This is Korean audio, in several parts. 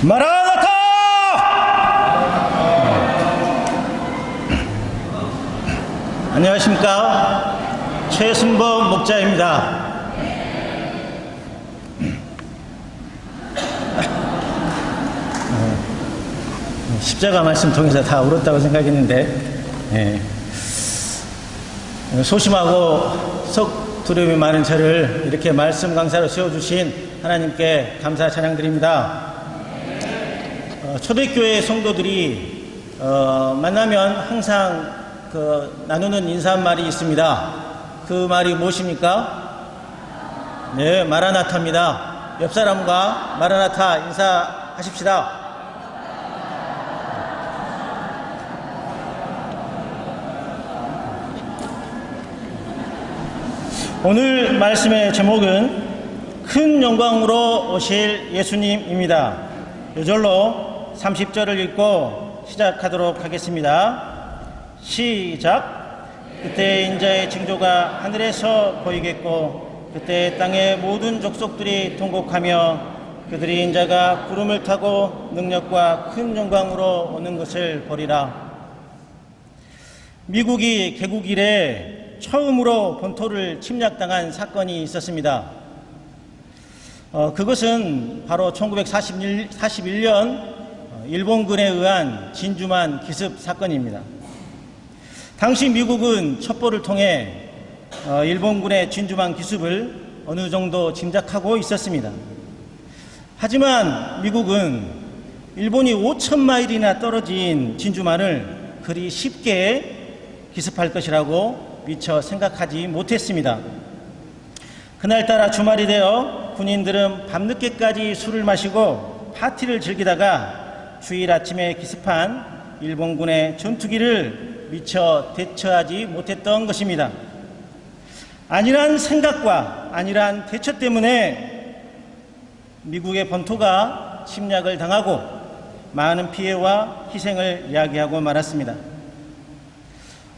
마라나타! 안녕하십니까. 최순범 목자입니다. 십자가 말씀 통해서 다 울었다고 생각했는데, 소심하고 속 두려움이 많은 저를 이렇게 말씀 강사로 세워주신 하나님께 감사 찬양드립니다. 초대교회 성도들이 만나면 항상 나누는 인사말이 있습니다. 그 말이 무엇입니까? 네, 마라나타입니다. 옆 사람과 마라나타 인사하십시다. 오늘 말씀의 제목은 큰 영광으로 오실 예수님입니다. 요절로 30절을 읽고 시작하도록 하겠습니다. 시작. 그때 인자의 징조가 하늘에서 보이겠고 그때 땅의 모든 족속들이 통곡하며 그들이 인자가 구름을 타고 능력과 큰 영광으로 오는 것을 보리라. 미국이 개국 이래 처음으로 본토를 침략당한 사건이 있었습니다. 그것은 바로 1941년 일본군에 의한 진주만 기습 사건입니다. 당시 미국은 첩보를 통해 일본군의 진주만 기습을 어느 정도 짐작하고 있었습니다. 하지만 미국은 일본이 5,000마일이나 떨어진 진주만을 그리 쉽게 기습할 것이라고 미처 생각하지 못했습니다. 그날따라 주말이 되어 군인들은 밤늦게까지 술을 마시고 파티를 즐기다가 주일 아침에 기습한 일본군의 전투기를 미처 대처하지 못했던 것입니다. 안일한 생각과 안일한 대처 때문에 미국의 본토가 침략을 당하고 많은 피해와 희생을 이야기하고 말았습니다.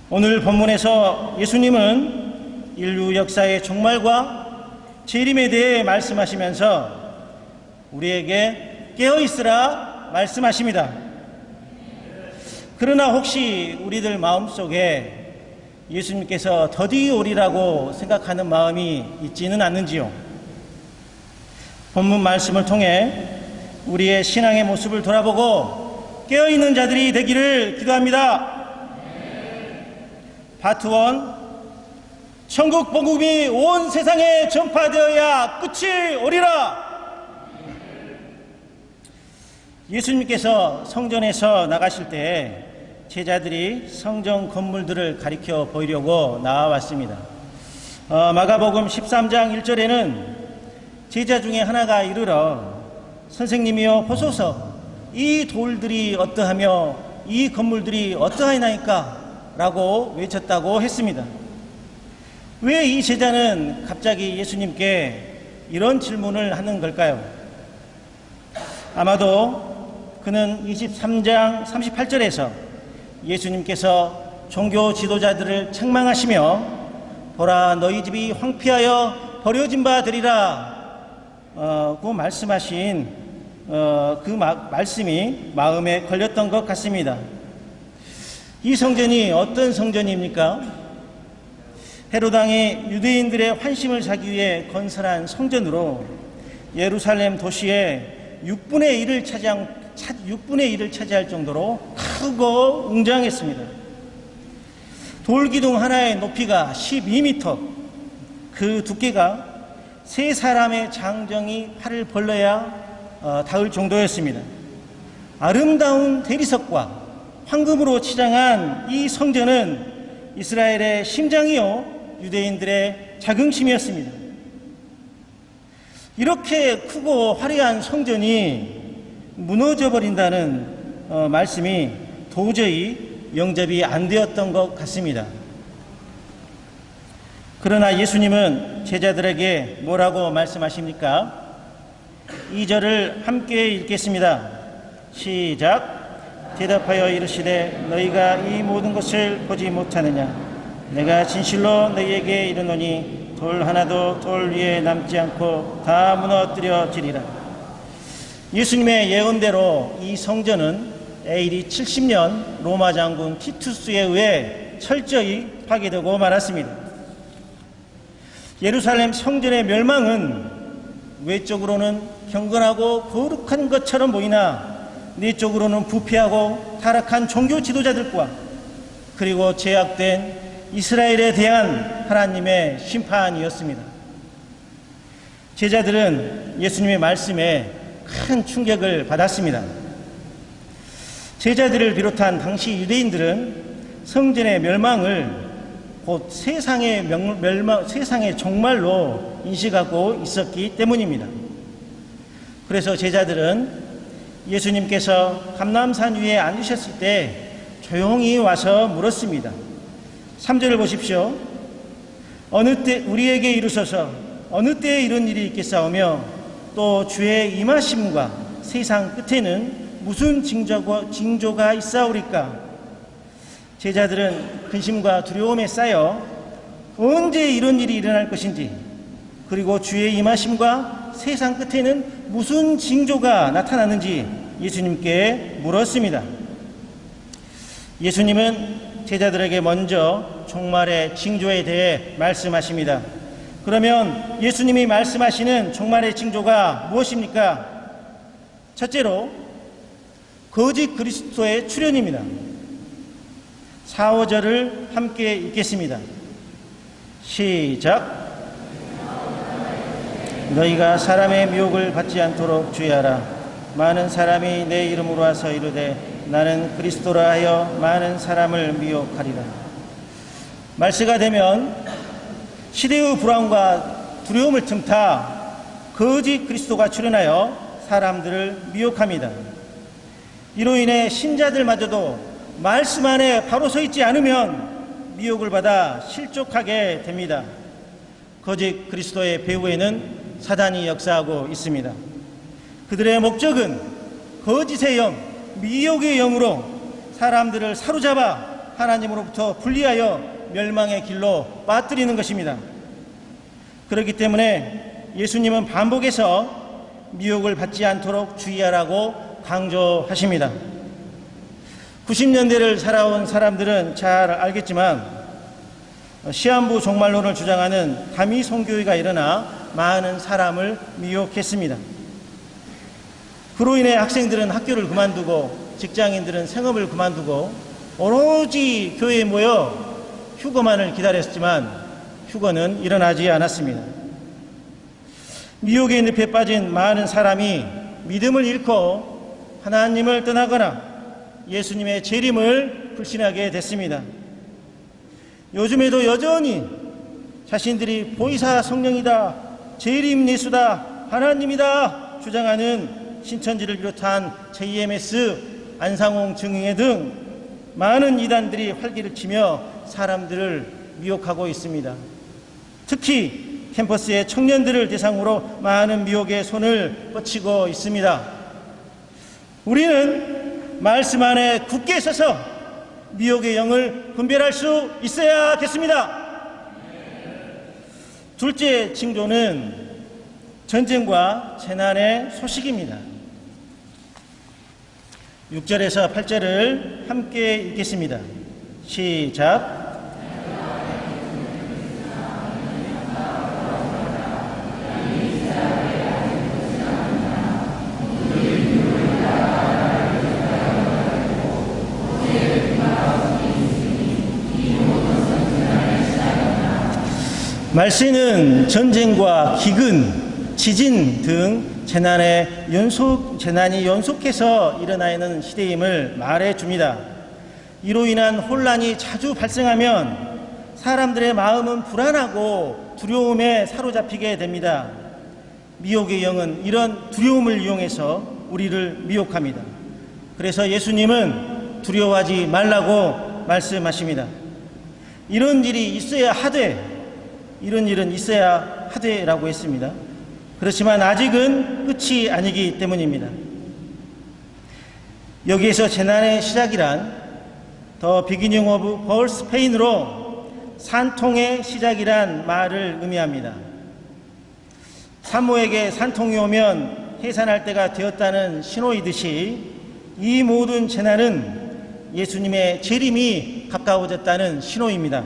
오늘 본문에서 예수님은 인류 역사의 종말과 재림에 대해 말씀하시면서 우리에게 깨어있으라 말씀하십니다. 그러나 혹시 우리들 마음속에 예수님께서 더디 오리라고 생각하는 마음이 있지는 않는지요? 본문 말씀을 통해 우리의 신앙의 모습을 돌아보고 깨어있는 자들이 되기를 기도합니다. 파트 1. 천국 복음이 온 세상에 전파되어야 끝이 오리라. 예수님께서 성전에서 나가실 때 제자들이 성전 건물들을 가리켜 보이려고 나와왔습니다. 마가복음 13장 1절에는 제자 중에 하나가 이르러 선생님이여 보소서, 이 돌들이 어떠하며 이 건물들이 어떠하이나이까? 라고 외쳤다고 했습니다. 왜 이 제자는 갑자기 예수님께 이런 질문을 하는 걸까요? 아마도 그는 23장 38절에서 예수님께서 종교 지도자들을 책망하시며 보라 너희 집이 황폐하여 버려진 바 되리라 고 말씀하신 그 말씀이 마음에 걸렸던 것 같습니다. 이 성전이 어떤 성전입니까? 헤롯 왕이 유대인들의 환심을 사기 위해 건설한 성전으로 예루살렘 도시의 6분의 1을 차지할 정도로 크고 웅장했습니다. 돌기둥 하나의 높이가 12m, 그 두께가 세 사람의 장정이 팔을 벌려야 닿을 정도였습니다. 아름다운 대리석과 황금으로 치장한 이 성전은 이스라엘의 심장이요 유대인들의 자긍심이었습니다. 이렇게 크고 화려한 성전이 무너져버린다는 말씀이 도저히 영접이 안 되었던 것 같습니다. 그러나 예수님은 제자들에게 뭐라고 말씀하십니까? 2절을 함께 읽겠습니다. 시작. 대답하여 이르시되 너희가 이 모든 것을 보지 못하느냐? 내가 진실로 너희에게 이르노니 돌 하나도 돌 위에 남지 않고 다 무너뜨려지리라. 예수님의 예언대로 이 성전은 AD 70년 로마 장군 티투스에 의해 철저히 파괴되고 말았습니다. 예루살렘 성전의 멸망은 외적으로는 경건하고 거룩한 것처럼 보이나 내적으로는 부패하고 타락한 종교 지도자들과 그리고 제약된 이스라엘에 대한 하나님의 심판이었습니다. 제자들은 예수님의 말씀에 큰 충격을 받았습니다. 제자들을 비롯한 당시 유대인들은 성전의 멸망을 곧 세상의 종말로 인식하고 있었기 때문입니다. 그래서 제자들은 예수님께서 감람산 위에 앉으셨을 때 조용히 와서 물었습니다. 3절을 보십시오. 어느 때 우리에게 이루소서 어느 때에 이런 일이 있겠사오며 또 주의 임하심과 세상 끝에는 무슨 징조가 있사오리까? 제자들은 근심과 두려움에 쌓여 언제 이런 일이 일어날 것인지 그리고 주의 임하심과 세상 끝에는 무슨 징조가 나타나는지 예수님께 물었습니다. 예수님은 제자들에게 먼저 종말의 징조에 대해 말씀하십니다. 그러면 예수님이 말씀하시는 종말의 징조가 무엇입니까? 첫째로 거짓 그리스도의 출현입니다. 4, 5절을 함께 읽겠습니다. 시작. 너희가 사람의 미혹을 받지 않도록 주의하라. 많은 사람이 내 이름으로 와서 이르되 나는 그리스도라 하여 많은 사람을 미혹하리라. 말세가 되면 시대의 불안과 두려움을 틈타 거짓 그리스도가 출현하여 사람들을 미혹합니다. 이로 인해 신자들마저도 말씀 안에 바로 서 있지 않으면 미혹을 받아 실족하게 됩니다. 거짓 그리스도의 배후에는 사단이 역사하고 있습니다. 그들의 목적은 거짓의 영, 미혹의 영으로 사람들을 사로잡아 하나님으로부터 분리하여 멸망의 길로 빠뜨리는 것입니다. 그렇기 때문에 예수님은 반복해서 미혹을 받지 않도록 주의하라고 강조하십니다. 90년대를 살아온 사람들은 잘 알겠지만 시한부 종말론을 주장하는 다미 선교회가 일어나 많은 사람을 미혹했습니다. 그로 인해 학생들은 학교를 그만두고 직장인들은 생업을 그만두고 오로지 교회에 모여 휴거만을 기다렸지만 휴거는 일어나지 않았습니다. 미혹의 늪에 빠진 많은 사람이 믿음을 잃고 하나님을 떠나거나 예수님의 재림을 불신하게 됐습니다. 요즘에도 여전히 자신들이 보이사 성령이다, 재림 예수다, 하나님이다 주장하는 신천지를 비롯한 JMS, 안상홍 증인회 등 많은 이단들이 활기를 치며 사람들을 미혹하고 있습니다. 특히 캠퍼스의 청년들을 대상으로 많은 미혹의 손을 뻗치고 있습니다. 우리는 말씀 안에 굳게 서서 미혹의 영을 분별할 수 있어야겠습니다. 둘째 징조는 전쟁과 재난의 소식입니다. 6절에서 8절을 함께 읽겠습니다. 시작. 말세는 전쟁과 기근, 지진 등 재난이 연속해서 일어나는 시대임을 말해줍니다. 이로 인한 혼란이 자주 발생하면 사람들의 마음은 불안하고 두려움에 사로잡히게 됩니다. 미혹의 영은 이런 두려움을 이용해서 우리를 미혹합니다. 그래서 예수님은 두려워하지 말라고 말씀하십니다. 이런 일이 있어야 하되, 이런 일은 있어야 하되라고 했습니다. 그렇지만 아직은 끝이 아니기 때문입니다. 여기에서 재난의 시작이란 The beginning of Paul's pain으로 산통의 시작이란 말을 의미합니다. 산모에게 산통이 오면 해산할 때가 되었다는 신호이듯이 이 모든 재난은 예수님의 재림이 가까워졌다는 신호입니다.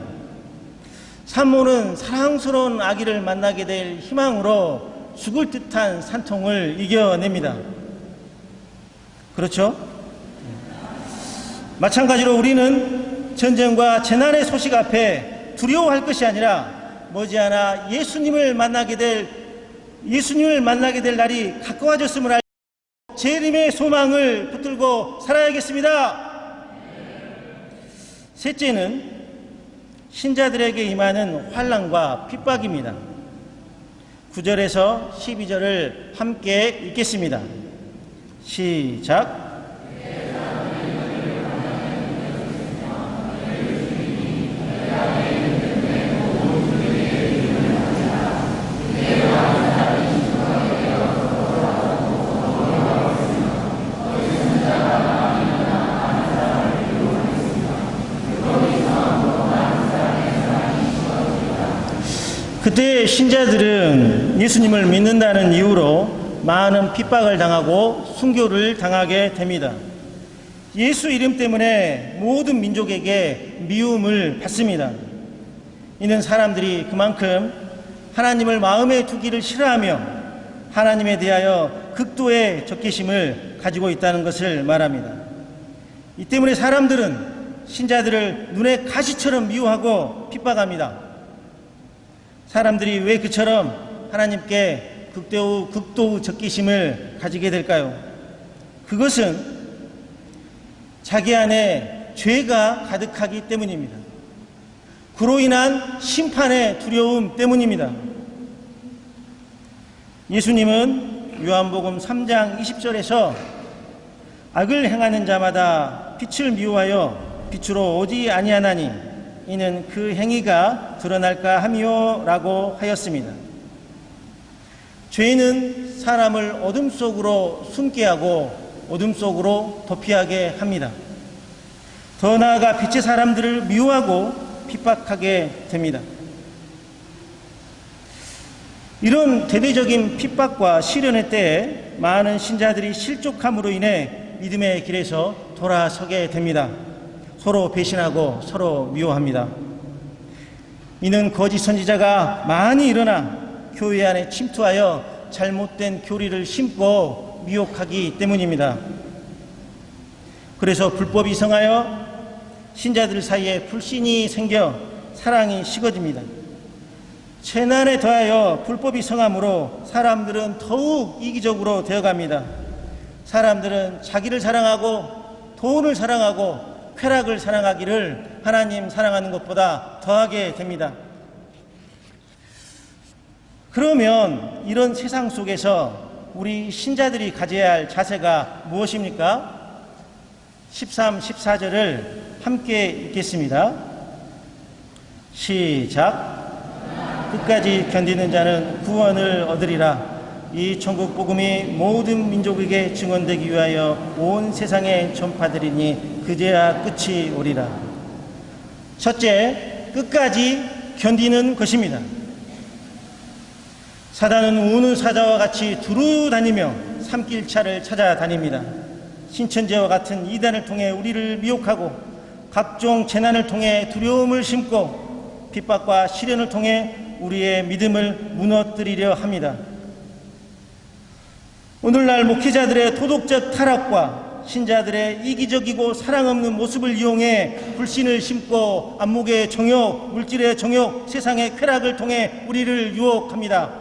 산모는 사랑스러운 아기를 만나게 될 희망으로 죽을 듯한 산통을 이겨냅니다. 그렇죠? 마찬가지로 우리는 전쟁과 재난의 소식 앞에 두려워할 것이 아니라 머지않아 예수님을 만나게 될 날이 가까워졌음을 알고 재림의 소망을 붙들고 살아야겠습니다. 셋째는 신자들에게 임하는 환난과 핍박입니다. 9절에서 12절을 함께 읽겠습니다. 시작. 그때 신자들은 예수님을 믿는다는 이유로 많은 핍박을 당하고 순교를 당하게 됩니다. 예수 이름 때문에 모든 민족에게 미움을 받습니다. 이는 사람들이 그만큼 하나님을 마음에 두기를 싫어하며 하나님에 대하여 극도의 적개심을 가지고 있다는 것을 말합니다. 이 때문에 사람들은 신자들을 눈에 가시처럼 미워하고 핍박합니다. 사람들이 왜 그처럼 하나님께 극도의 적개심을 가지게 될까요? 그것은 자기 안에 죄가 가득하기 때문입니다. 그로 인한 심판의 두려움 때문입니다. 예수님은 요한복음 3장 20절에서 악을 행하는 자마다 빛을 미워하여 빛으로 오지 아니하나니 이는 그 행위가 드러날까 함이요 라고 하였습니다. 죄는 사람을 어둠 속으로 숨게 하고 어둠 속으로 도피하게 합니다. 더 나아가 빛의 사람들을 미워하고 핍박하게 됩니다. 이런 대대적인 핍박과 시련의 때에 많은 신자들이 실족함으로 인해 믿음의 길에서 돌아서게 됩니다. 서로 배신하고 서로 미워합니다. 이는 거짓 선지자가 많이 일어나 교회 안에 침투하여 잘못된 교리를 심고 미혹하기 때문입니다. 그래서 불법이 성하여 신자들 사이에 불신이 생겨 사랑이 식어집니다. 재난에 더하여 불법이 성함으로 사람들은 더욱 이기적으로 되어갑니다. 사람들은 자기를 사랑하고 돈을 사랑하고 쾌락을 사랑하기를 하나님 사랑하는 것보다 더하게 됩니다. 그러면 이런 세상 속에서 우리 신자들이 가져야 할 자세가 무엇입니까? 13, 14절을 함께 읽겠습니다. 시작. 끝까지 견디는 자는 구원을 얻으리라. 이 천국 복음이 모든 민족에게 증언되기 위하여 온 세상에 전파되리니 그제야 끝이 오리라. 첫째, 끝까지 견디는 것입니다. 사단은 우는 사자와 같이 두루 다니며 삼킬차를 찾아다닙니다. 신천지와 같은 이단을 통해 우리를 미혹하고 각종 재난을 통해 두려움을 심고 핍박과 시련을 통해 우리의 믿음을 무너뜨리려 합니다. 오늘날 목회자들의 도덕적 타락과 신자들의 이기적이고 사랑 없는 모습을 이용해 불신을 심고 안목의 정욕, 물질의 정욕, 세상의 쾌락을 통해 우리를 유혹합니다.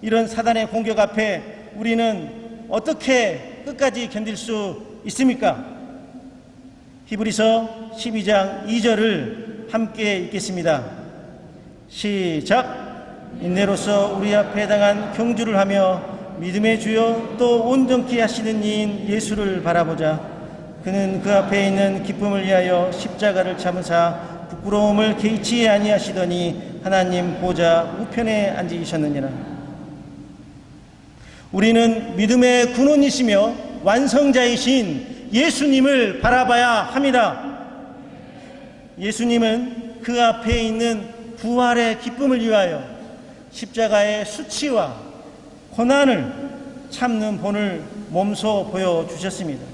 이런 사단의 공격 앞에 우리는 어떻게 끝까지 견딜 수 있습니까? 히브리서 12장 2절을 함께 읽겠습니다. 시작. 인내로서 우리 앞에 당한 경주를 하며 믿음의 주여 또 온전케 하시는 이인 예수를 바라보자. 그는 그 앞에 있는 기쁨을 위하여 십자가를 참으사 부끄러움을 개의치 아니하시더니 하나님 보좌 우편에 앉으셨느니라. 우리는 믿음의 근원이시며 완성자이신 예수님을 바라봐야 합니다. 예수님은 그 앞에 있는 부활의 기쁨을 위하여 십자가의 수치와 고난을 참는 본을 몸소 보여주셨습니다.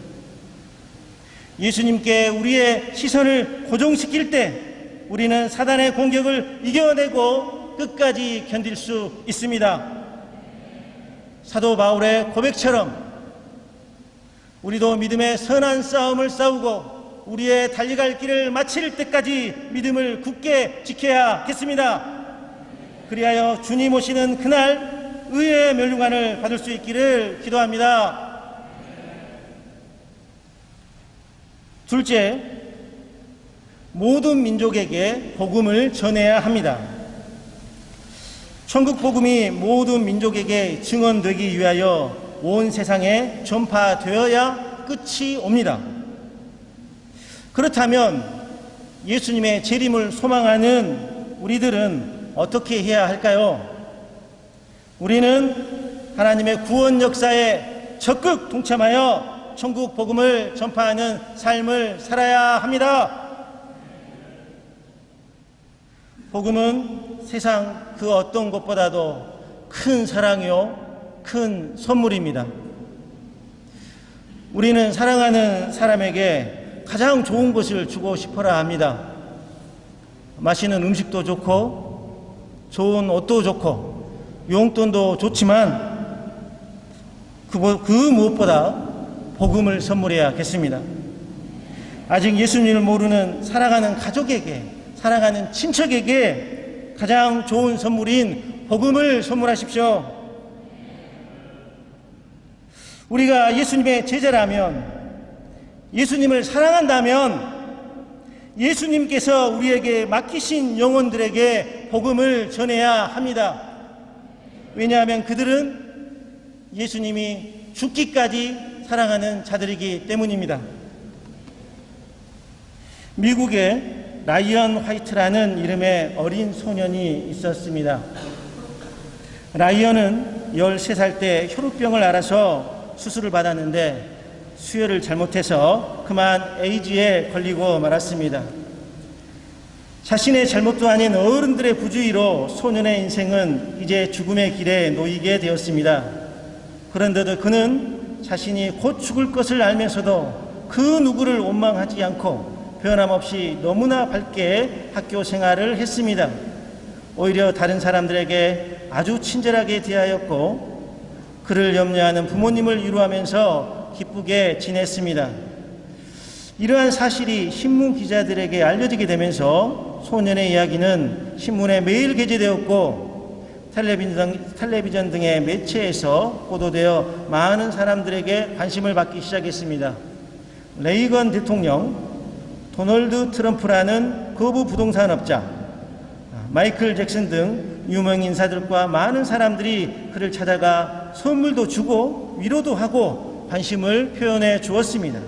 예수님께 우리의 시선을 고정시킬 때 우리는 사단의 공격을 이겨내고 끝까지 견딜 수 있습니다. 사도 바울의 고백처럼 우리도 믿음의 선한 싸움을 싸우고 우리의 달려갈 길을 마칠 때까지 믿음을 굳게 지켜야겠습니다. 그리하여 주님 오시는 그날 의의 멸류관을 받을 수 있기를 기도합니다. 둘째, 모든 민족에게 복음을 전해야 합니다. 천국 복음이 모든 민족에게 증언되기 위하여 온 세상에 전파되어야 끝이 옵니다. 그렇다면 예수님의 재림을 소망하는 우리들은 어떻게 해야 할까요? 우리는 하나님의 구원 역사에 적극 동참하여 천국 복음을 전파하는 삶을 살아야 합니다. 복음은 세상 그 어떤 것보다도 큰 사랑이요, 큰 선물입니다. 우리는 사랑하는 사람에게 가장 좋은 것을 주고 싶어라 합니다. 맛있는 음식도 좋고 좋은 옷도 좋고 용돈도 좋지만 그 무엇보다 복음을 선물해야겠습니다. 아직 예수님을 모르는 사랑하는 가족에게, 사랑하는 친척에게 가장 좋은 선물인 복음을 선물하십시오. 우리가 예수님의 제자라면, 예수님을 사랑한다면 예수님께서 우리에게 맡기신 영혼들에게 복음을 전해야 합니다. 왜냐하면 그들은 예수님이 죽기까지 사랑하는 자들이기 때문입니다. 미국에 라이언 화이트라는 이름의 어린 소년이 있었습니다. 라이언은 13살 때 혈우병을 앓아서 수술을 받았는데 수혈을 잘못해서 그만 에이즈에 걸리고 말았습니다. 자신의 잘못도 아닌 어른들의 부주의로 소년의 인생은 이제 죽음의 길에 놓이게 되었습니다. 그런데도 그는 자신이 곧 죽을 것을 알면서도 그 누구를 원망하지 않고 변함없이 너무나 밝게 학교 생활을 했습니다. 오히려 다른 사람들에게 아주 친절하게 대하였고 그를 염려하는 부모님을 위로하면서 기쁘게 지냈습니다. 이러한 사실이 신문 기자들에게 알려지게 되면서 소년의 이야기는 신문에 매일 게재되었고 텔레비전 등의 매체에서 보도되어 많은 사람들에게 관심을 받기 시작했습니다. 레이건 대통령, 도널드 트럼프라는 거부 부동산업자, 마이클 잭슨 등 유명 인사들과 많은 사람들이 그를 찾아가 선물도 주고 위로도 하고 관심을 표현해 주었습니다.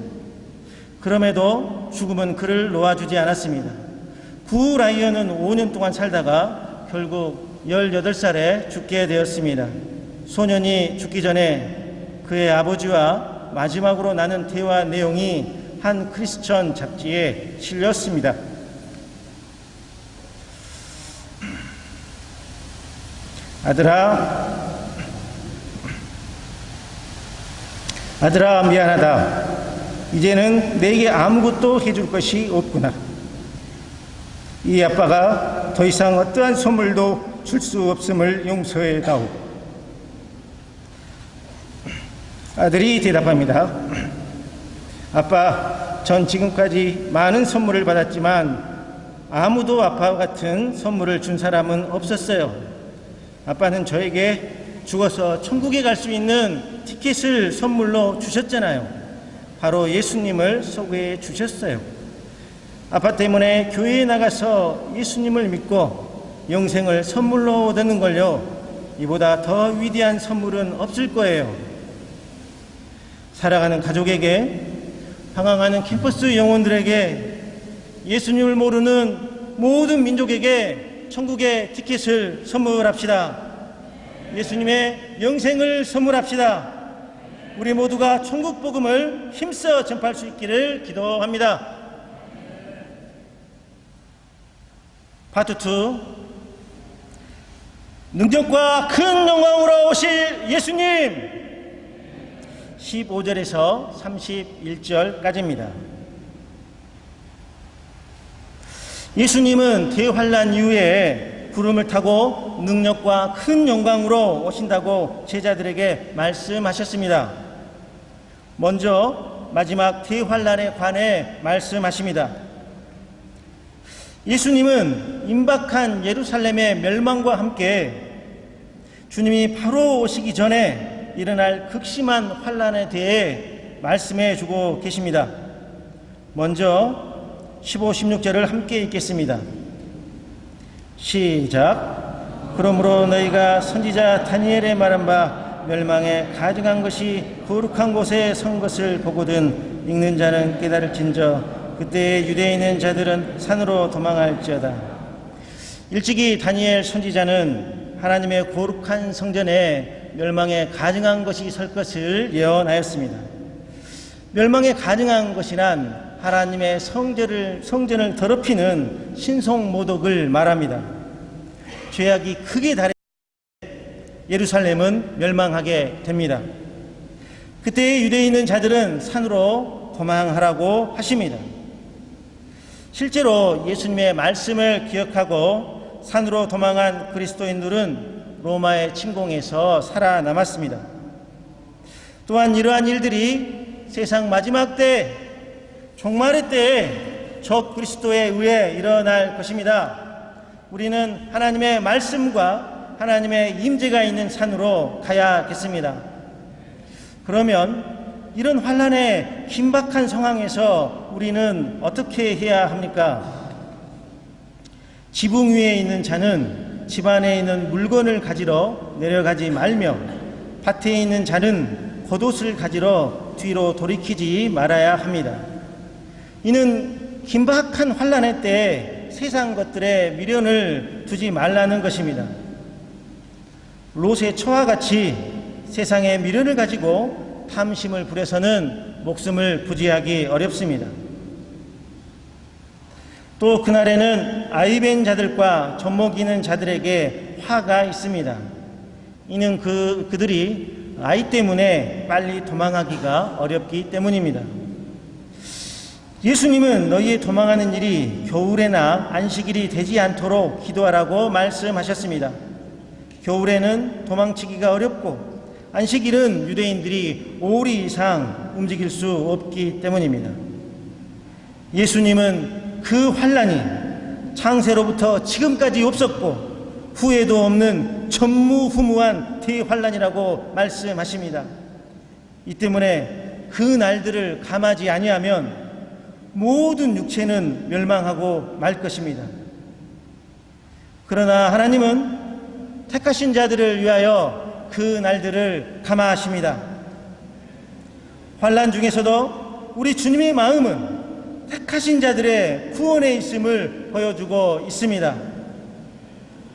그럼에도 죽음은 그를 놓아주지 않았습니다. 구 라이언은 5년 동안 살다가 결국 18살에 죽게 되었습니다. 소년이 죽기 전에 그의 아버지와 마지막으로 나눈 대화 내용이 한 크리스천 잡지에 실렸습니다. 아들아 미안하다. 이제는 내게 아무것도 해줄 것이 없구나. 이 아빠가 더 이상 어떠한 선물도 줄 수 없음을 용서해다오. 아들이 대답합니다. 아빠, 전 지금까지 많은 선물을 받았지만 아무도 아빠와 같은 선물을 준 사람은 없었어요. 아빠는 저에게 죽어서 천국에 갈 수 있는 티켓을 선물로 주셨잖아요. 바로 예수님을 소개해 주셨어요. 아빠 때문에 교회에 나가서 예수님을 믿고 영생을 선물로 얻는 걸요. 이보다 더 위대한 선물은 없을 거예요. 사랑하는 가족에게, 방황하는 캠퍼스 영혼들에게, 예수님을 모르는 모든 민족에게 천국의 티켓을 선물합시다. 예수님의 영생을 선물합시다. 우리 모두가 천국 복음을 힘써 전파할 수 있기를 기도합니다. 파트 2. 능력과 큰 영광으로 오실 예수님, 15절에서 31절까지입니다. 예수님은 대환란 이후에 구름을 타고 능력과 큰 영광으로 오신다고 제자들에게 말씀하셨습니다. 먼저 마지막 대환란에 관해 말씀하십니다. 예수님은 임박한 예루살렘의 멸망과 함께 주님이 바로 오시기 전에 일어날 극심한 환란에 대해 말씀해 주고 계십니다. 먼저 15, 16절을 함께 읽겠습니다. 시작. 그러므로 너희가 선지자 다니엘의 말한 바 멸망에 가증한 것이 거룩한 곳에 선 것을 보거든 읽는 자는 깨달을진저 그때에 유대에 있는 자들은 산으로 도망할지어다. 일찍이 다니엘 선지자는 하나님의 거룩한 성전에 멸망에 가증한 것이 설 것을 예언하였습니다. 멸망에 가증한 것이란 하나님의 성전을 더럽히는 신성모독을 말합니다. 죄악이 크게 달해 예루살렘은 멸망하게 됩니다. 그때 유대에 있는 자들은 산으로 도망하라고 하십니다. 실제로 예수님의 말씀을 기억하고 산으로 도망한 그리스도인들은 로마의 침공에서 살아남았습니다. 또한 이러한 일들이 세상 마지막 때, 종말의 때에 적 그리스도에 의해 일어날 것입니다. 우리는 하나님의 말씀과 하나님의 임재가 있는 산으로 가야겠습니다. 그러면 이런 환난의 긴박한 상황에서 우리는 어떻게 해야 합니까? 지붕 위에 있는 자는 집 안에 있는 물건을 가지러 내려가지 말며 밭에 있는 자는 겉옷을 가지러 뒤로 돌이키지 말아야 합니다. 이는 긴박한 환난의 때에 세상 것들에 미련을 두지 말라는 것입니다. 롯의 처와 같이 세상의 미련을 가지고 탐심을 부려서는 목숨을 부지하기 어렵습니다. 또 그날에는 아이벤 자들과 젖먹이는 자들에게 화가 있습니다. 이는 그들이 아이 때문에 빨리 도망하기가 어렵기 때문입니다. 예수님은 너희의 도망하는 일이 겨울에나 안식일이 되지 않도록 기도하라고 말씀하셨습니다. 겨울에는 도망치기가 어렵고 안식일은 유대인들이 5리 이상 움직일 수 없기 때문입니다. 예수님은 그 환난이 창세로부터 지금까지 없었고 후에도 없는 전무후무한 대환난이라고 말씀하십니다. 이 때문에 그 날들을 감하지 아니하면 모든 육체는 멸망하고 말 것입니다. 그러나 하나님은 택하신 자들을 위하여 그 날들을 감화하십니다. 환난 중에서도 우리 주님의 마음은 택하신 자들의 구원에 있음을 보여주고 있습니다.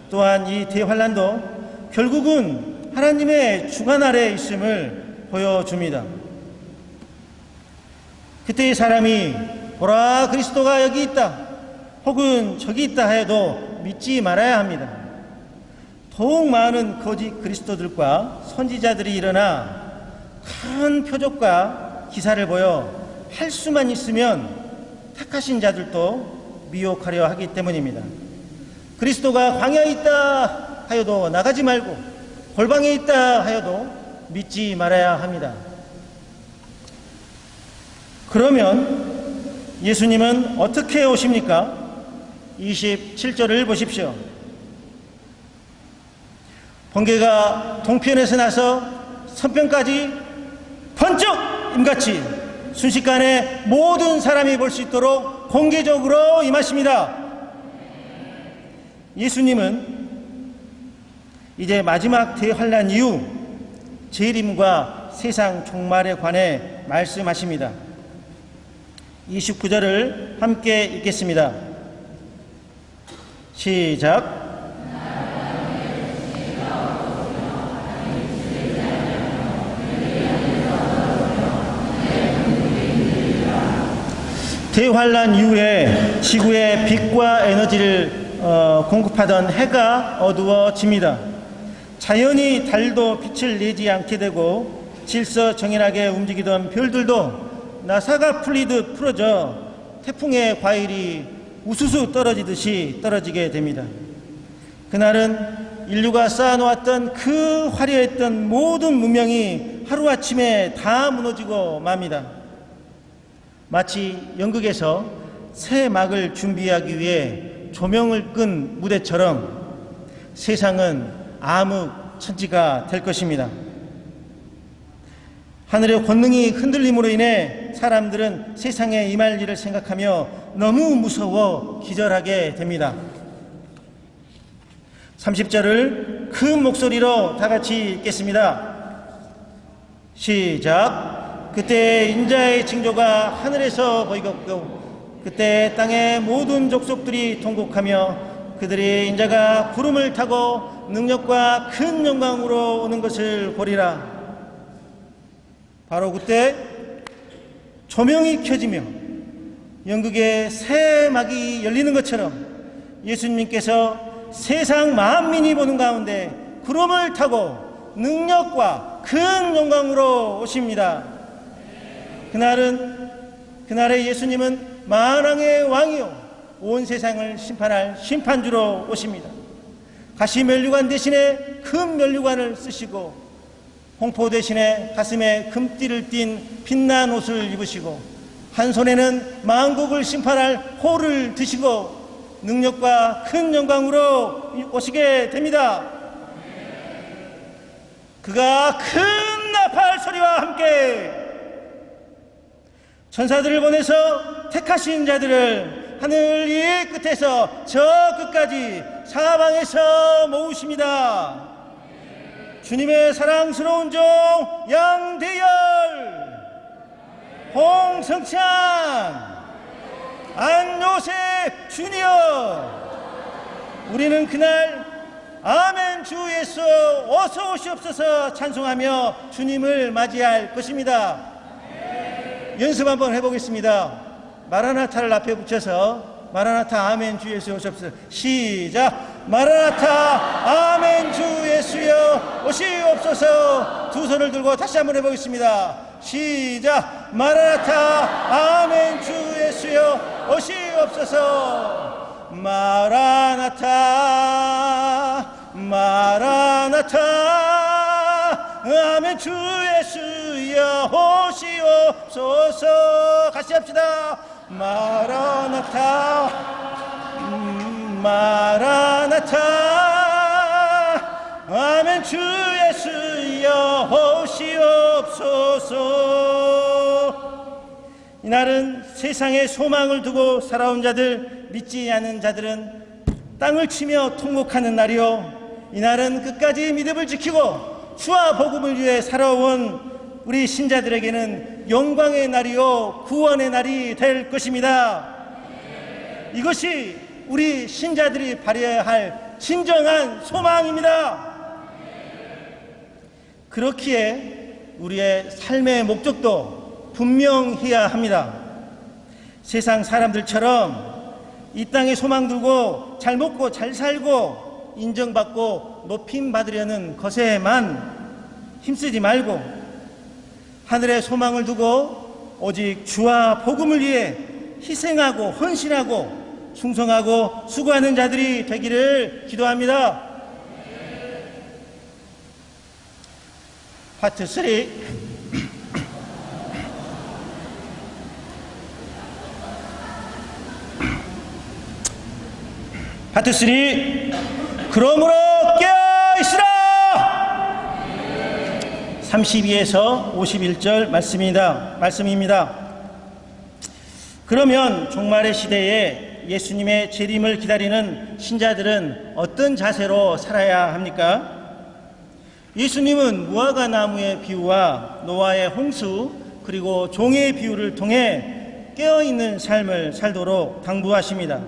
또한 이 대환난도 결국은 하나님의 주관 아래에 있음을 보여줍니다. 그때의 사람이 보라 그리스도가 여기 있다 혹은 저기 있다 해도 믿지 말아야 합니다. 더욱 많은 거짓 그리스도들과 선지자들이 일어나 큰 표적과 기사를 보여 할 수만 있으면 택하신 자들도 미혹하려 하기 때문입니다. 그리스도가 광야에 있다 하여도 나가지 말고 골방에 있다 하여도 믿지 말아야 합니다. 그러면 예수님은 어떻게 오십니까? 27절을 보십시오. 번개가 동편에서 나서 서편까지 번쩍 임같이 순식간에 모든 사람이 볼 수 있도록 공개적으로 임하십니다. 예수님은 이제 마지막 대환난 이후 재림과 세상 종말에 관해 말씀하십니다. 29절을 함께 읽겠습니다. 시작. 대환란 이후에 지구에 빛과 에너지를 공급하던 해가 어두워집니다. 자연히 달도 빛을 내지 않게 되고 질서정연하게 움직이던 별들도 나사가 풀리듯 풀어져 태풍의 과일이 우수수 떨어지듯이 떨어지게 됩니다. 그날은 인류가 쌓아놓았던 그 화려했던 모든 문명이 하루아침에 다 무너지고 맙니다. 마치 연극에서 새 막을 준비하기 위해 조명을 끈 무대처럼 세상은 암흑천지가 될 것입니다. 하늘의 권능이 흔들림으로 인해 사람들은 세상에 임할 일을 생각하며 너무 무서워 기절하게 됩니다. 30절을 큰 목소리로 다 같이 읽겠습니다. 시작. 그때 인자의 징조가 하늘에서 보이겠고 그때 땅의 모든 족속들이 통곡하며 그들의 인자가 구름을 타고 능력과 큰 영광으로 오는 것을 보리라. 바로 그때 조명이 켜지며 연극의 새 막이 열리는 것처럼 예수님께서 세상 만민이 보는 가운데 구름을 타고 능력과 큰 영광으로 오십니다. 그날에 예수님은 만왕의 왕이요 온 세상을 심판할 심판주로 오십니다. 가시 면류관 대신에 금 면류관을 쓰시고 홍포 대신에 가슴에 금띠를 띤 빛난 옷을 입으시고 한 손에는 만국을 심판할 호를 드시고 능력과 큰 영광으로 오시게 됩니다. 그가 큰 나팔 소리와 함께 천사들을 보내서 택하신 자들을 하늘 이 끝에서 저 끝까지 사방에서 모으십니다. 주님의 사랑스러운 종 양대열, 홍성찬, 안요셉 주니어, 우리는 그날 아멘 주 예수 어서 오시옵소서 찬송하며 주님을 맞이할 것입니다. 연습 한번 해보겠습니다. 마라나타를 앞에 붙여서 마라나타 아멘 주 예수 오시옵소서. 시작. 마라나타 아멘 주 예수여 오시옵소서. 두 손을 들고 다시 한번 해보겠습니다. 시작. 마라나타 아멘 주 예수여 오시옵소서. 마라나타 마라나타 아멘 주 예수여 오시옵소서. 같이 합시다. 마라나타 마라나타 아멘 주 예수여 오시옵소서. 이날은 세상에 소망을 두고 살아온 자들, 믿지 않은 자들은 땅을 치며 통곡하는 날이요, 이날은 끝까지 믿음을 지키고 주와 복음을 위해 살아온 우리 신자들에게는 영광의 날이요 구원의 날이 될 것입니다. 이것이 우리 신자들이 발휘해야 할 진정한 소망입니다. 그렇기에 우리의 삶의 목적도 분명해야 합니다. 세상 사람들처럼 이 땅에 소망 두고 잘 먹고 잘 살고 인정받고 높임 받으려는 것에만 힘쓰지 말고 하늘에 소망을 두고 오직 주와 복음을 위해 희생하고 헌신하고 충성하고 수고하는 자들이 되기를 기도합니다. 파트 3. 파트 3. 그러므로 깨어있으라. 32에서 51절 말씀입니다. 그러면 종말의 시대에 예수님의 재림을 기다리는 신자들은 어떤 자세로 살아야 합니까? 예수님은 무화과 나무의 비유와 노아의 홍수 그리고 종의 비유를 통해 깨어있는 삶을 살도록 당부하십니다.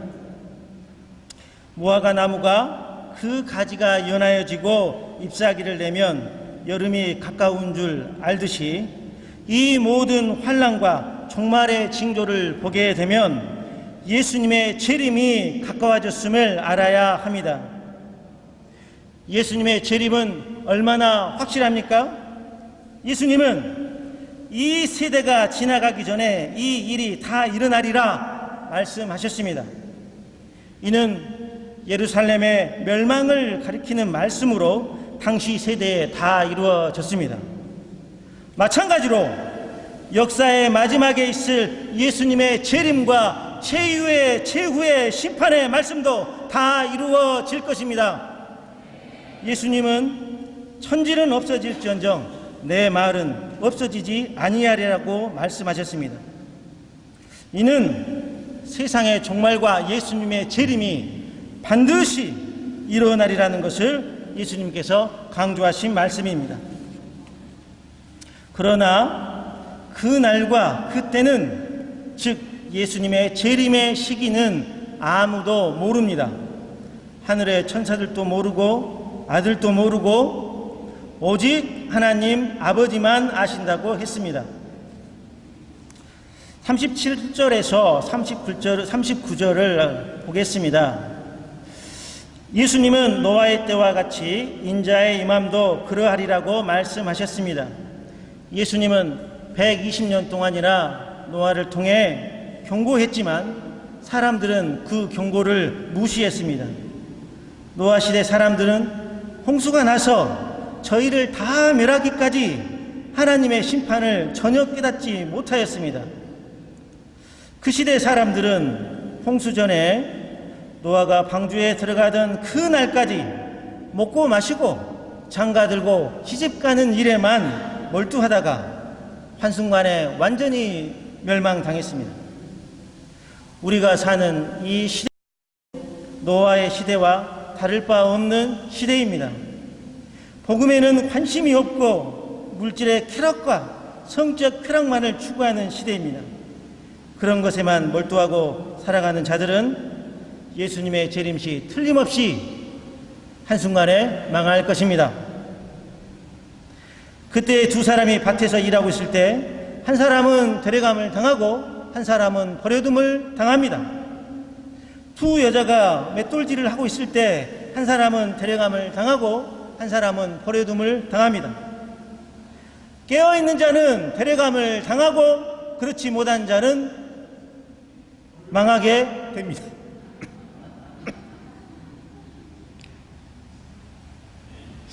무화과 나무가 그 가지가 연하여지고 잎사귀를 내면 여름이 가까운 줄 알듯이 이 모든 환난과 종말의 징조를 보게 되면 예수님의 재림이 가까워졌음을 알아야 합니다. 예수님의 재림은 얼마나 확실합니까? 예수님은 이 세대가 지나가기 전에 이 일이 다 일어나리라 말씀하셨습니다. 이는 예루살렘의 멸망을 가리키는 말씀으로 당시 세대에 다 이루어졌습니다. 마찬가지로 역사의 마지막에 있을 예수님의 재림과 최후의 심판의 말씀도 다 이루어질 것입니다. 예수님은 천지는 없어질지언정 내 말은 없어지지 아니하리라고 말씀하셨습니다. 이는 세상의 종말과 예수님의 재림이 반드시 일어나리라는 것을 예수님께서 강조하신 말씀입니다. 그러나 그 날과 그때는, 즉 예수님의 재림의 시기는 아무도 모릅니다. 하늘의 천사들도 모르고 아들도 모르고 오직 하나님 아버지만 아신다고 했습니다. 37절에서 39절을 보겠습니다. 예수님은 노아의 때와 같이 인자의 임함도 그러하리라고 말씀하셨습니다. 예수님은 120년 동안이나 노아를 통해 경고했지만 사람들은 그 경고를 무시했습니다. 노아 시대 사람들은 홍수가 나서 저희를 다 멸하기까지 하나님의 심판을 전혀 깨닫지 못하였습니다. 그 시대 사람들은 홍수 전에 노아가 방주에 들어가던 그 날까지 먹고 마시고 장가 들고 시집가는 일에만 몰두하다가 한순간에 완전히 멸망당했습니다. 우리가 사는 이 시대, 노아의 시대와 다를 바 없는 시대입니다. 복음에는 관심이 없고 물질의 쾌락과 성적 쾌락만을 추구하는 시대입니다. 그런 것에만 몰두하고 살아가는 자들은 예수님의 재림시 틀림없이 한순간에 망할 것입니다. 그때 두 사람이 밭에서 일하고 있을 때 한 사람은 데려감을 당하고 한 사람은 버려둠을 당합니다. 두 여자가 맷돌질을 하고 있을 때 한 사람은 데려감을 당하고 한 사람은 버려둠을 당합니다. 깨어있는 자는 데려감을 당하고 그렇지 못한 자는 망하게 됩니다.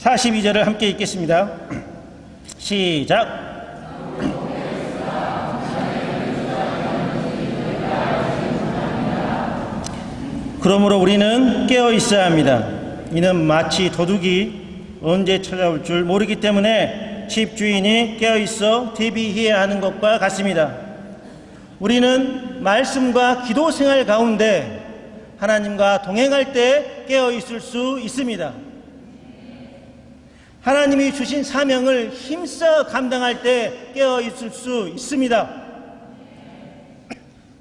(42절을) 함께 읽겠습니다. 시작. 그러므로 우리는 깨어 있어야 합니다. 이는 마치 도둑이 언제 찾아올 줄 모르기 때문에 집주인이 깨어 있어 대비해야 하는 것과 같습니다. 우리는 말씀과 기도 생활 가운데 하나님과 동행할 때 깨어 있을 수 있습니다. 하나님이 주신 사명을 힘써 감당할 때 깨어 있을 수 있습니다.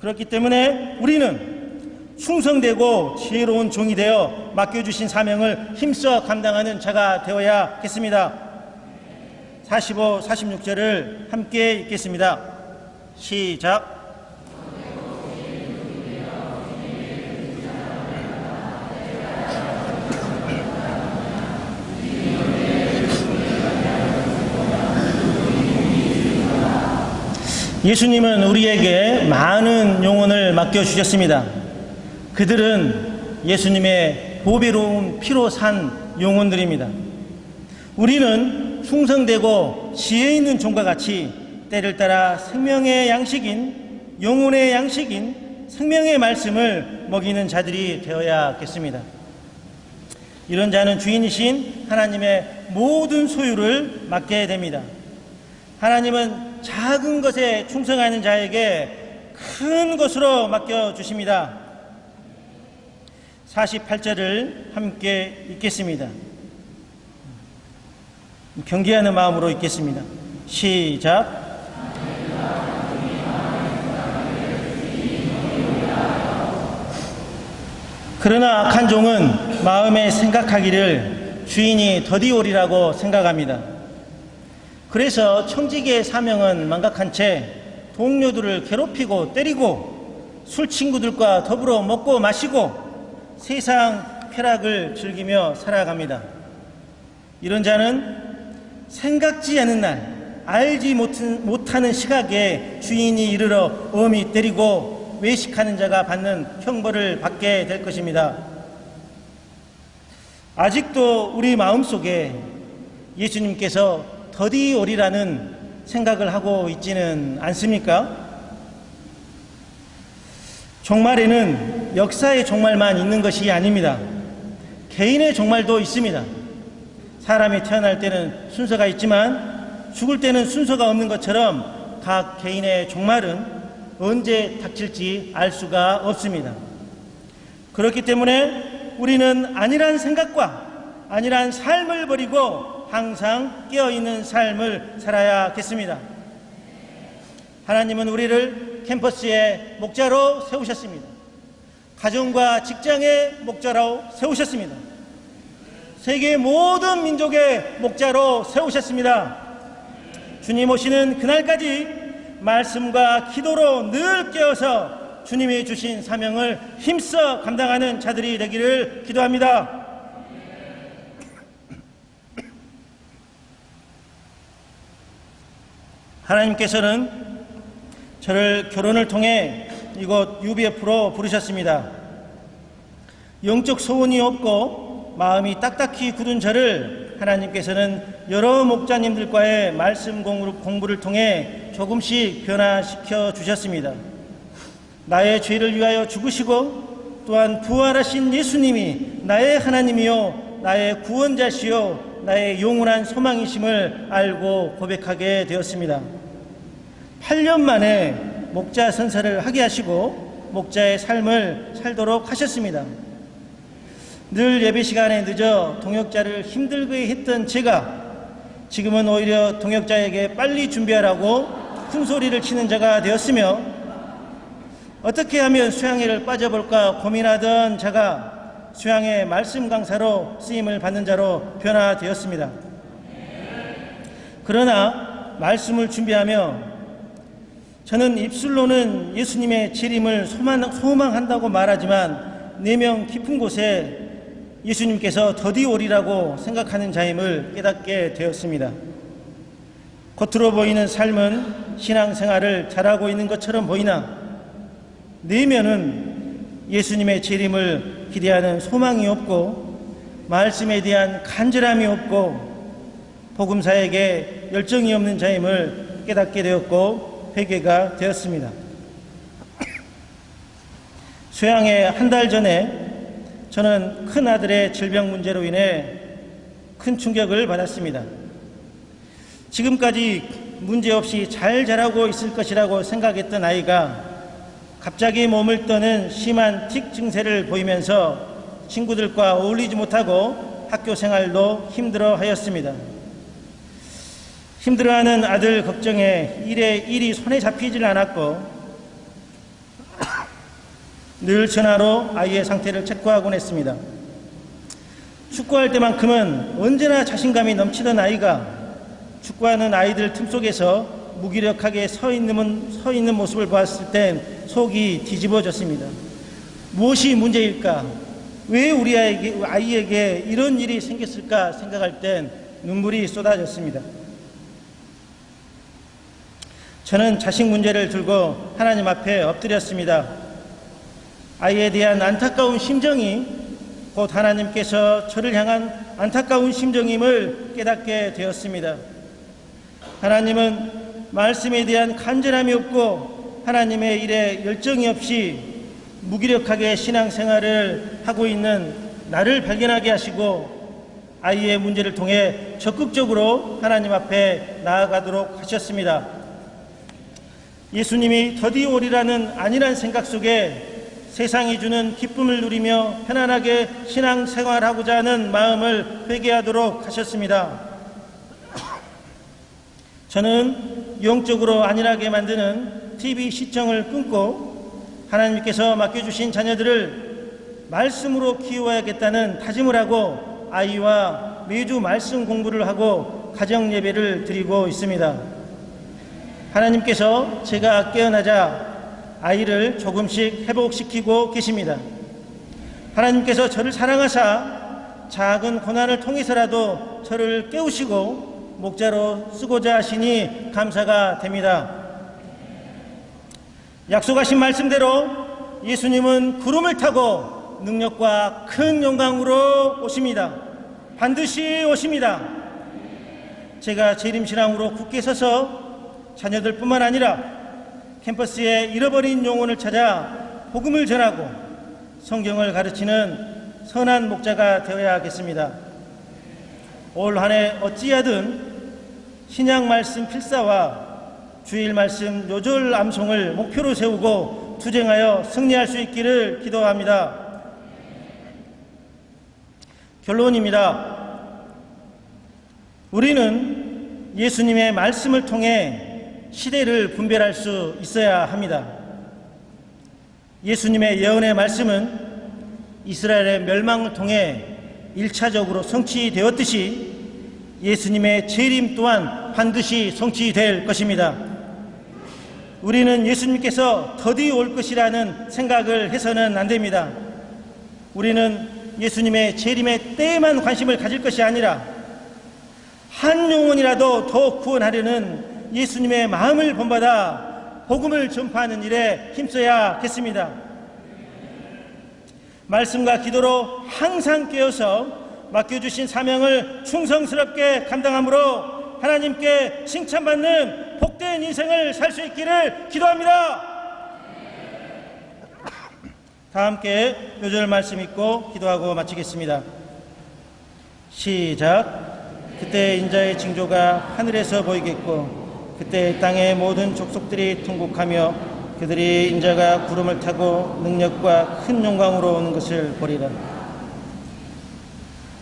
그렇기 때문에 우리는 충성되고 지혜로운 종이 되어 맡겨주신 사명을 힘써 감당하는 자가 되어야겠습니다. 45, 46절을 함께 읽겠습니다. 시작. 예수님은 우리에게 많은 영혼을 맡겨주셨습니다. 그들은 예수님의 보배로운 피로 산 영혼들입니다. 우리는 충성되고 지혜 있는 종과 같이 때를 따라 생명의 양식인, 영혼의 양식인 생명의 말씀을 먹이는 자들이 되어야겠습니다. 이런 자는 주인이신 하나님의 모든 소유를 맡게 됩니다. 하나님은 작은 것에 충성하는 자에게 큰 것으로 맡겨주십니다. 48절을 함께 읽겠습니다. 경계하는 마음으로 읽겠습니다. 시작. 그러나 악한 종은 마음에 생각하기를 주인이 더디오리라고 생각합니다. 그래서 청지기의 사명은 망각한 채 동료들을 괴롭히고 때리고 술 친구들과 더불어 먹고 마시고 세상 쾌락을 즐기며 살아갑니다. 이런 자는 생각지 않은 날 알지 못하는 시각에 주인이 이르러 엄히 때리고 외식하는 자가 받는 형벌을 받게 될 것입니다. 아직도 우리 마음속에 예수님께서 더디 오리라는 생각을 하고 있지는 않습니까? 종말에는 역사의 종말만 있는 것이 아닙니다. 개인의 종말도 있습니다. 사람이 태어날 때는 순서가 있지만 죽을 때는 순서가 없는 것처럼 각 개인의 종말은 언제 닥칠지 알 수가 없습니다. 그렇기 때문에 우리는 안일한 생각과 안일한 삶을 버리고 항상 깨어있는 삶을 살아야겠습니다. 하나님은 우리를 캠퍼스의 목자로 세우셨습니다. 가정과 직장의 목자로 세우셨습니다. 세계 모든 민족의 목자로 세우셨습니다. 주님 오시는 그날까지 말씀과 기도로 늘 깨어서 주님이 주신 사명을 힘써 감당하는 자들이 되기를 기도합니다. 하나님께서는 저를 결혼을 통해 이곳 UBF로 부르셨습니다. 영적 소원이 없고 마음이 딱딱히 굳은 저를 하나님께서는 여러 목자님들과의 말씀 공부를 통해 조금씩 변화시켜 주셨습니다. 나의 죄를 위하여 죽으시고 또한 부활하신 예수님이 나의 하나님이요 나의 구원자시요 나의 영원한 소망이심을 알고 고백하게 되었습니다. 8년 만에 목자 선사를 하게 하시고 목자의 삶을 살도록 하셨습니다. 늘 예배 시간에 늦어 동역자를 힘들게 했던 제가 지금은 오히려 동역자에게 빨리 준비하라고 큰 소리를 치는 자가 되었으며, 어떻게 하면 수양회를 빠져볼까 고민하던 자가 수양회 말씀 강사로 쓰임을 받는 자로 변화되었습니다. 그러나 말씀을 준비하며 저는 입술로는 예수님의 재림을 소망한다고 말하지만 내면 깊은 곳에 예수님께서 더디 오리라고 생각하는 자임을 깨닫게 되었습니다. 겉으로 보이는 삶은 신앙생활을 잘하고 있는 것처럼 보이나 내면은 예수님의 재림을 기대하는 소망이 없고 말씀에 대한 간절함이 없고 복음사에게 열정이 없는 자임을 깨닫게 되었고 회개가 되었습니다. 수양회 한 달 전에 저는 큰 아들의 질병 문제로 인해 큰 충격을 받았습니다. 지금까지 문제없이 잘 자라고 있을 것이라고 생각했던 아이가 갑자기 몸을 떠는 심한 틱 증세를 보이면서 친구들과 어울리지 못하고 학교 생활도 힘들어 하였습니다. 힘들어하는 아들 걱정에 일이 손에 잡히질 않았고 늘 전화로 아이의 상태를 체크하곤 했습니다. 축구할 때만큼은 언제나 자신감이 넘치던 아이가 축구하는 아이들 틈속에서 무기력하게 서 있는 모습을 보았을 땐 속이 뒤집어졌습니다. 무엇이 문제일까? 왜 우리 아이에게 이런 일이 생겼을까 생각할 땐 눈물이 쏟아졌습니다. 저는 자식 문제를 들고 하나님 앞에 엎드렸습니다. 아이에 대한 안타까운 심정이 곧 하나님께서 저를 향한 안타까운 심정임을 깨닫게 되었습니다. 하나님은 말씀에 대한 간절함이 없고 하나님의 일에 열정이 없이 무기력하게 신앙생활을 하고 있는 나를 발견하게 하시고 아이의 문제를 통해 적극적으로 하나님 앞에 나아가도록 하셨습니다. 예수님이 더디 오리라는 안일한 생각 속에 세상이 주는 기쁨을 누리며 편안하게 신앙생활하고자 하는 마음을 회개하도록 하셨습니다. 저는 영적으로 안일하게 만드는 TV 시청을 끊고 하나님께서 맡겨주신 자녀들을 말씀으로 키워야겠다는 다짐을 하고 아이와 매주 말씀 공부를 하고 가정 예배를 드리고 있습니다. 하나님께서 제가 깨어나자 아이를 조금씩 회복시키고 계십니다. 하나님께서 저를 사랑하사 작은 고난을 통해서라도 저를 깨우시고 목자로 쓰고자 하시니 감사가 됩니다. 약속하신 말씀대로 예수님은 구름을 타고 능력과 큰 영광으로 오십니다. 반드시 오십니다. 제가 재림신앙으로 굳게 서서 자녀들뿐만 아니라 캠퍼스의 잃어버린 영혼을 찾아 복음을 전하고 성경을 가르치는 선한 목자가 되어야 하겠습니다. 올 한 해 어찌하든 신약 말씀 필사와 주일 말씀 요절 암송을 목표로 세우고 투쟁하여 승리할 수 있기를 기도합니다. 결론입니다. 우리는 예수님의 말씀을 통해 시대를 분별할 수 있어야 합니다. 예수님의 예언의 말씀은 이스라엘의 멸망을 통해 1차적으로 성취되었듯이 예수님의 재림 또한 반드시 성취될 것입니다. 우리는 예수님께서 더디 올 것이라는 생각을 해서는 안 됩니다. 우리는 예수님의 재림의 때에만 관심을 가질 것이 아니라 한 영혼이라도 더 구원하려는 예수님의 마음을 본받아 복음을 전파하는 일에 힘써야겠습니다. 말씀과 기도로 항상 깨어서 맡겨주신 사명을 충성스럽게 감당함으로 하나님께 칭찬받는 복된 인생을 살 수 있기를 기도합니다. 다 함께 요절 말씀 읽고 기도하고 마치겠습니다. 시작. 그때 인자의 징조가 하늘에서 보이겠고 그때 땅의 모든 족속들이 통곡하며 그들이 인자가 구름을 타고 능력과 큰 영광으로 오는 것을 보리라.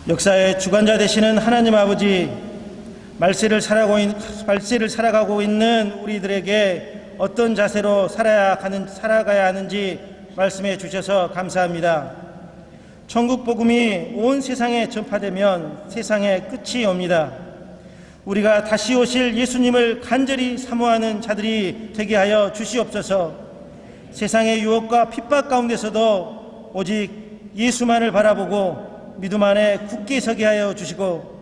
역사의 주관자 되시는 하나님 아버지, 말세를 살아가고 있는 우리들에게 어떤 자세로 살아가야 하는지 말씀해 주셔서 감사합니다. 천국 복음이 온 세상에 전파되면 세상에 끝이 옵니다. 우리가 다시 오실 예수님을 간절히 사모하는 자들이 되게 하여 주시옵소서. 세상의 유혹과 핍박 가운데서도 오직 예수만을 바라보고 믿음 안에 굳게 서게 하여 주시고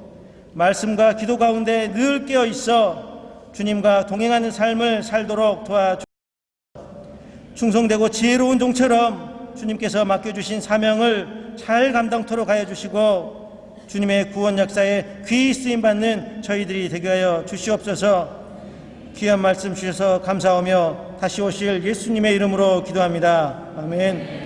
말씀과 기도 가운데 늘 깨어 있어 주님과 동행하는 삶을 살도록 도와주시옵소서. 충성되고 지혜로운 종처럼 주님께서 맡겨주신 사명을 잘 감당토록 하여 주시고 주님의 구원 역사에 귀히 쓰임받는 저희들이 되게 하여 주시옵소서. 귀한 말씀 주셔서 감사하며 다시 오실 예수님의 이름으로 기도합니다. 아멘.